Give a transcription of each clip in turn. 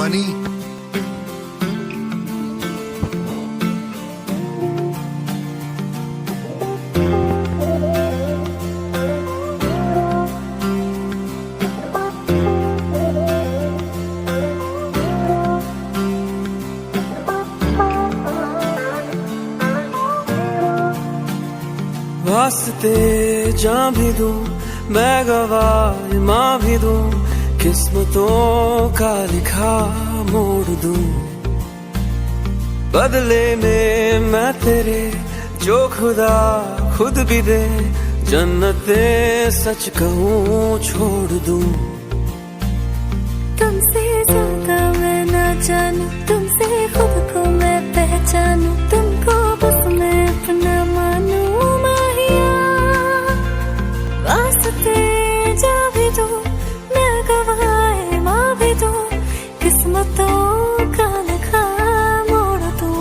funny? वास्ते जां भी दूं मैं गवाह माँ भी दूं किस्मतों का लिखा मोड़ दूं बदले में मैं तेरे जो खुदा खुद भी दे जन्नते सच कहूँ छोड़ दूं तुमसे ज्यादा मैं ना जानूं तुमसे खुद को मैं पहचानूं तुमको बस मैं अपना मानूं माहिया वास्ते जा भी दो मैं गवाह माँ भी दो किस्मतों का लिखा मोड़ दूं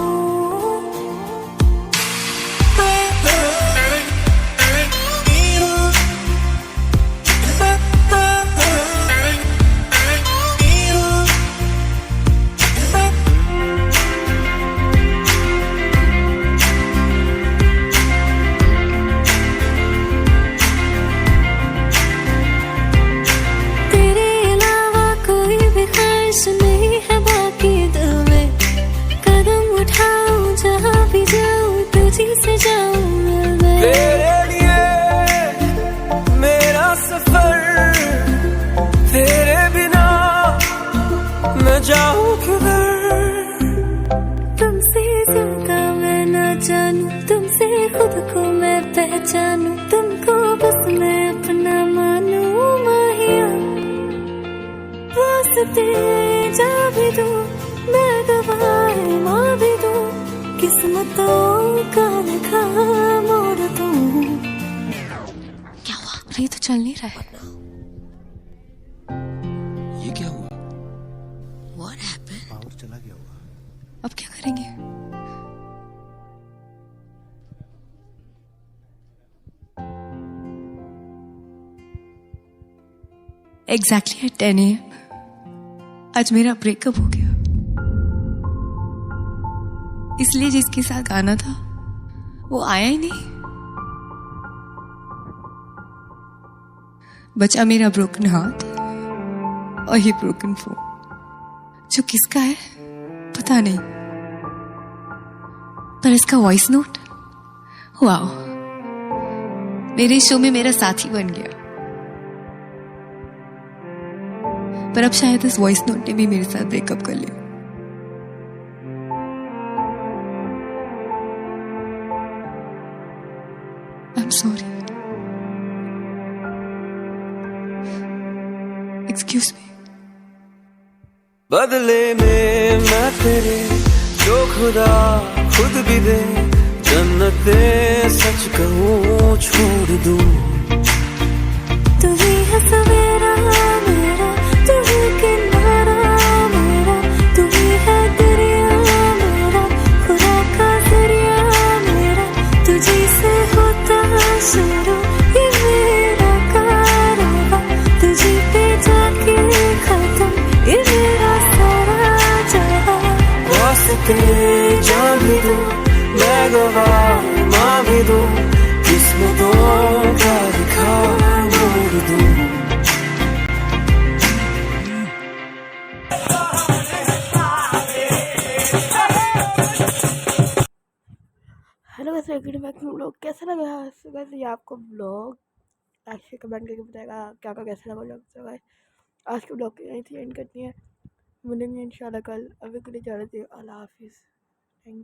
तेरे अलावा कोई भी ख्वाहिश नहीं है बाकी दिल में कदम उठाऊं जहाँ भी जाऊं तुझी से जाऊं मिलने तेरे लिए मेरा सफर तेरे बिना मैं जाऊँ किधर तुमसे ज्यादा मैं ना जानूं तुमसे खुद को मैं पहचानूं तुमको बस मैं अपना मानूं माहिया वास्ते जा भी दो मैं गवाह माँ भी दो किस्मतों का लिखा मोड़ दूं क्या हुआ अरे ये तो चल नहीं रहा है ये क्या हुआ What happened? पावर चला गया होगा। अब क्या करेंगे एग्जैक्टली एट 10 AM आज मेरा ब्रेकअप हो गया इसलिए जिसके साथ गाना था वो आया ही नहीं बचा मेरा ब्रोकन हाथ और ये ब्रोकन फोन जो किसका है पता नहीं पर इसका वॉइस नोट वाओ मेरे शो में मेरा साथी बन गया पर अब शायद इस वॉइस नोट ने भी मेरे साथ ब्रेकअप कर लिया I am sorry excuse me बदले में मैं तेरे जो खुदा खुद भी दे जन्नते सच कहूँ छोड़ दूं तू ही है सवेरा मेरा तू ही किनारा मेरा तू ही है दरिया मेरा खुदा का जरिया मेरा तुझी से होता शुरू ये मेरा कारवां तुझी पे जाके खत्म ये मेरा सारा जहां वास्ते जान भी दूं मैं गवाह माँ भी दूं किस्मतों का लिखा मोड़ दूं हेलो वैसे बैक में ब्लॉग कैसा लगा वैसे ये आपको ब्लॉग एक्चुअली कमेंट करके बताएगा क्या क्या कैसा लगा ब्लॉग तो गाइस आज के ब्लॉग यहीं थी एंड करनी है मिलेंगे इंशाल्लाह कल अभी के लिए जा रहे थे अल्लाह हाफिज़ थैंक यू